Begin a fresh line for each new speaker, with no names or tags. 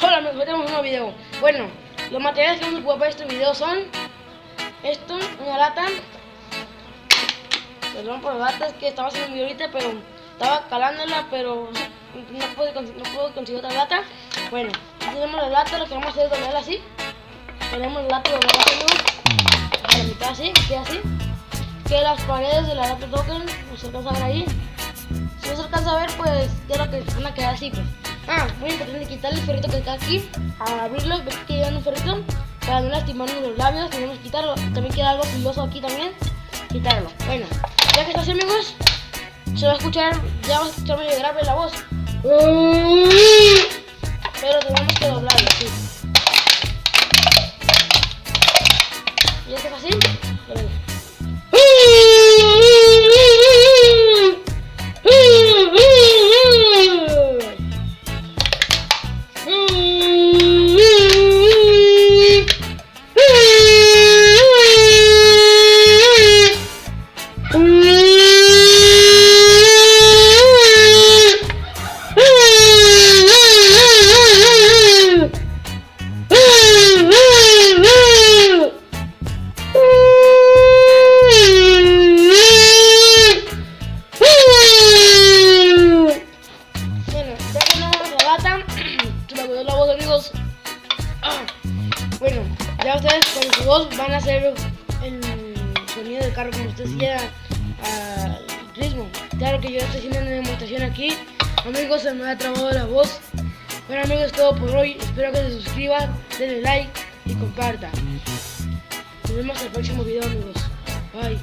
Hola amigos, hoy tenemos un nuevo video. Bueno, los materiales que vamos a ocupar para este video son esto, una lata. Perdón por la lata, es que estaba haciendo un video ahorita, pero estaba calándola, pero no puedo conseguir otra lata. Bueno, tenemos la lata, lo que vamos a hacer es doblarla así. Ponemos la lata doblada, amigos, a la mitad así, queda así. Que las paredes de la lata toquen, no se alcanza a ver ahí. Si no se alcanza a ver, pues ya lo que van a quedar así, pues. Muy importante quitarle el ferrito que está aquí. Al abrirlo, ves que llevan un ferrito para no lastimarnos los labios, tenemos que quitarlo. También queda algo filoso aquí también, quitarlo. Bueno, ya que está así, amigos, se va a escuchar, ya vas a escuchar medio grave la voz, pero tenemos que doblarlo así. Ya que está así, lo ven. Se me acordó la voz, amigos. Bueno, ya ustedes con su voz van a hacer el sonido del carro como ustedes quieran, al ritmo. Claro que yo estoy haciendo una demostración aquí. Amigos, se me ha trabado la voz. Bueno amigos, es todo por hoy. Espero que se suscriban, denle like y compartan. Nos vemos en el próximo video, amigos. Bye.